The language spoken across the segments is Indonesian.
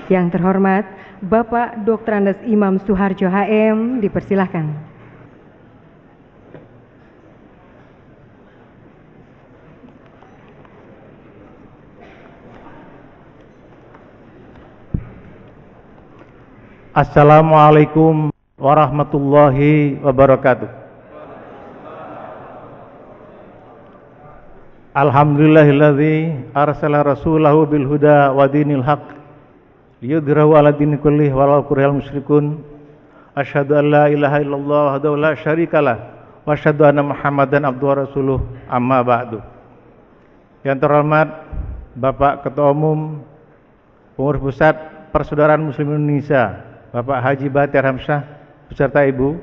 Yang terhormat Bapak Dr. Andes Imam Suharjo HM, dipersilahkan. Assalamualaikum warahmatullahi wabarakatuh. Alhamdulillahilladzi arsala rasulahu bil huda wa dinil haq liyudhhirahu 'ala dini kullih walau karihal musyrikun. Asyhadu an la ilaha illallah wahdahu la syarikalah wa asyhadu anna Muhammadan abduhu wa rasuluh, amma ba'du. Yang terhormat Bapak Ketua Umum Pengurus Pusat Persaudaraan Muslim Indonesia Bapak Haji Bahtiar Hamzah beserta Ibu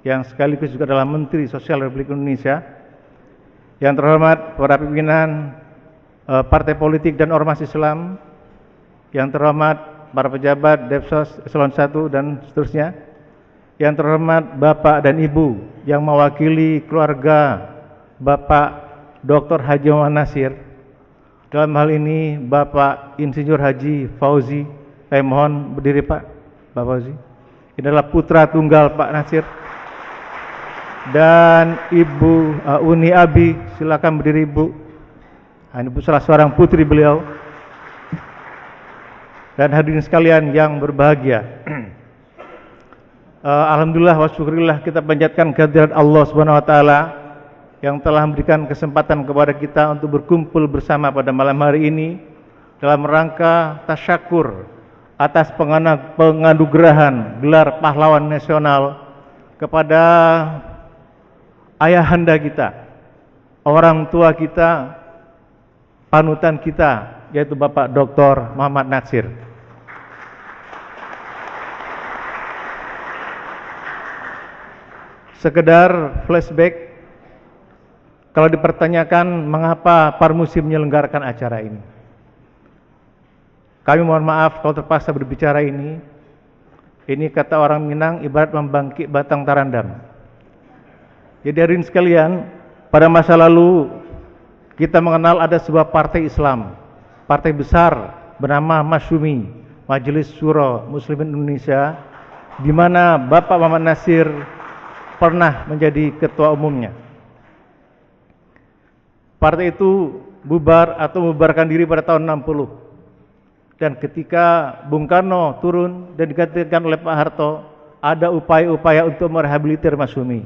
yang sekaligus juga adalah Menteri Sosial Republik Indonesia. Yang terhormat para pimpinan partai politik dan ormas Islam. Yang terhormat para pejabat Depsos Eselon 1 dan seterusnya. Yang terhormat Bapak dan Ibu yang mewakili keluarga Bapak Dr. Haji Muhammad Nasir. Dalam hal ini Bapak Insinyur Haji Fauzi. Saya mohon berdiri Pak. Bapak Fauzi, ini adalah putra tunggal Pak Nasir. Dan Ibu Uni Abi, silakan berdiri Ibu. Ini salah seorang putri beliau. Dan hadirin sekalian yang berbahagia, alhamdulillah wa syukurillah, kita panjatkan kehadirat Allah Subhanahu wa taala yang telah memberikan kesempatan kepada kita untuk berkumpul bersama pada malam hari ini dalam rangka tasyakur atas penganugerahan gelar pahlawan nasional kepada ayahanda kita, orang tua kita, panutan kita, yaitu Bapak Dr. Muhammad Nasir. Sekedar flashback, kalau dipertanyakan mengapa Parmusi menyelenggarakan acara ini, kami mohon maaf kalau terpaksa berbicara ini. Ini kata orang Minang ibarat membangkit batang tarandam. Jadi hadirin sekalian, pada masa lalu kita mengenal ada sebuah partai Islam, partai besar bernama Masyumi, Majelis Syuro Muslimin Indonesia, di mana Bapak Muhammad Nasir pernah menjadi ketua umumnya. Partai itu bubar atau membubarkan diri pada tahun 60. Dan ketika Bung Karno turun dan digantikan oleh Pak Harto, ada upaya-upaya untuk merehabilitir Masyumi.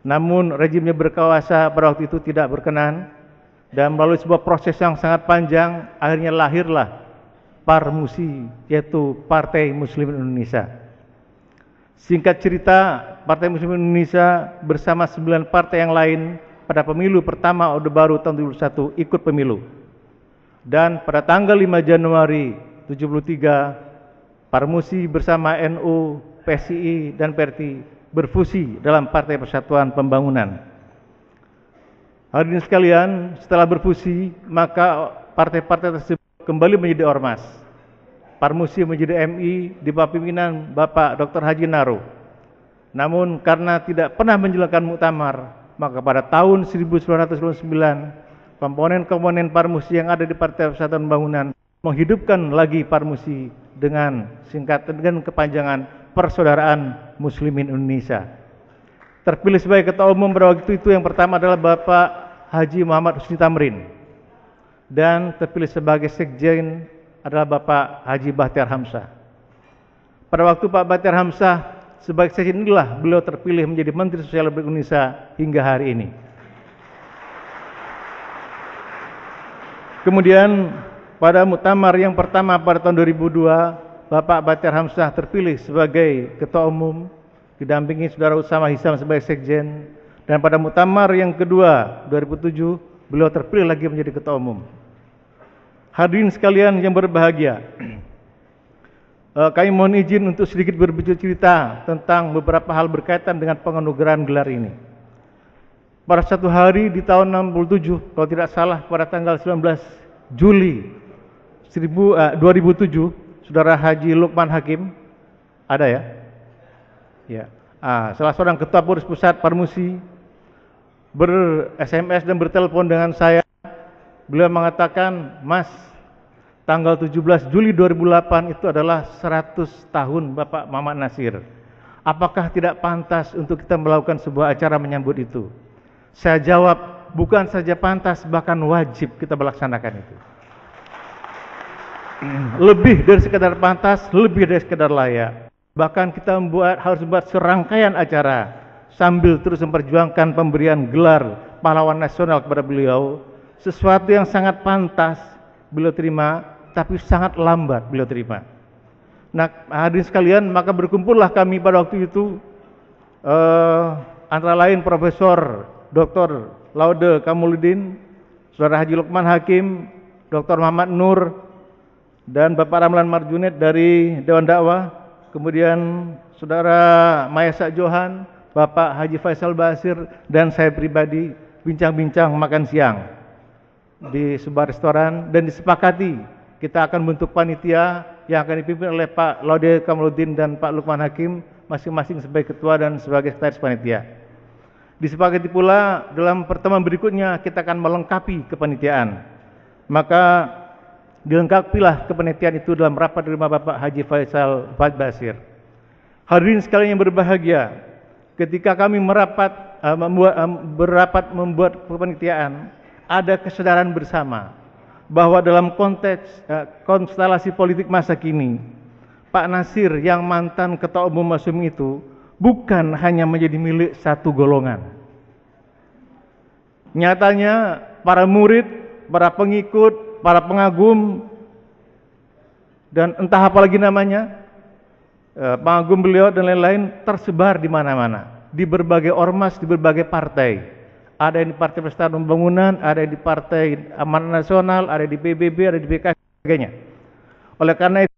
Namun rejimnya berkuasa pada waktu itu tidak berkenan, dan melalui sebuah proses yang sangat panjang, akhirnya lahirlah Parmusi, yaitu Partai Muslim Indonesia. Singkat cerita, Partai Muslim Indonesia bersama 9 partai yang lain pada pemilu pertama Orde Baru tahun 2001 ikut pemilu. Dan pada tanggal 5 Januari 73, Parmusi bersama NU, PSII, dan PRT berfusi dalam Partai Persatuan Pembangunan. Hadirin sekalian, setelah berfusi, maka partai-partai tersebut kembali menjadi ormas. Parmusi menjadi MI di bawah pimpinan Bapak Dr. Haji Naro. Namun karena tidak pernah menjalankan muktamar, maka pada tahun 1999, komponen-komponen Parmusi yang ada di Partai Persatuan Pembangunan menghidupkan lagi Parmusi dengan kepanjangan Persaudaraan Muslimin Indonesia. Terpilih sebagai ketua umum pada waktu itu yang pertama adalah Bapak Haji Muhammad Husni Tamrin, dan terpilih sebagai sekjen adalah Bapak Haji Bahtiar Hamzah. Pada waktu Pak Bahtiar Hamzah sebagai sekjen inilah beliau terpilih menjadi Menteri Sosial Republik Indonesia hingga hari ini. Kemudian pada muktamar yang pertama pada tahun 2002, Bapak Bahtiar Hamzah terpilih sebagai ketua umum, didampingi Saudara Usama Hisam sebagai sekjen, dan pada muktamar yang kedua 2007, beliau terpilih lagi menjadi ketua umum. Hadirin sekalian yang berbahagia, kami mohon izin untuk sedikit bercerita tentang beberapa hal berkaitan dengan penganugerahan gelar ini. Pada satu hari di tahun 67, kalau tidak salah pada tanggal 19 Juli 2007, Saudara Haji Lukman Hakim, ada ya? Ya. Salah seorang ketua pengurus pusat Parmusi ber-SMS dan bertelepon dengan saya. Beliau mengatakan, Mas, tanggal 17 Juli 2008 itu adalah 100 tahun Bapak Muhammad Nasir. Apakah tidak pantas untuk kita melakukan sebuah acara menyambut itu? Saya jawab, bukan saja pantas, bahkan wajib kita melaksanakan itu. Lebih dari sekadar pantas, lebih dari sekadar layak. Bahkan kita harus membuat serangkaian acara sambil terus memperjuangkan pemberian gelar pahlawan nasional kepada beliau, sesuatu yang sangat pantas beliau terima, tapi sangat lambat beliau terima. Nah, hadirin sekalian, maka berkumpullah kami pada waktu itu, antara lain Profesor Dr. Laude Kamuluddin, Saudara Haji Lukman Hakim, Dr. Muhammad Nur, dan Bapak Ramlan Marjunet dari Dewan Dakwah, kemudian Saudara Mayasa Johan, Bapak Haji Faisal Basir, dan saya pribadi bincang-bincang makan siang di sebuah restoran, dan disepakati kita akan bentuk panitia yang akan dipimpin oleh Pak Laude Kamuluddin dan Pak Lukman Hakim, masing-masing sebagai ketua dan sebagai sekretaris panitia. Disepakati pula dalam pertemuan berikutnya kita akan melengkapi kepanitiaan. Maka dilengkapilah kepanitiaan itu dalam rapat di rumah Bapak Haji Faisal Basir. Hadirin sekalian yang berbahagia, ketika kami berapat membuat kepanitiaan, ada kesadaran bersama bahwa dalam konteks konstelasi politik masa kini, Pak Nasir yang mantan Ketua Umum Masum itu bukan hanya menjadi milik satu golongan. Nyatanya para murid, para pengikut, para pengagum, dan entah apa lagi namanya, pengagum beliau dan lain-lain tersebar di mana-mana, di berbagai ormas, di berbagai partai. Ada yang di Partai Persatuan Pembangunan, ada yang di Partai Amanat Nasional, ada di PBB, ada di PKS, dan sebagainya. Oleh karena itu,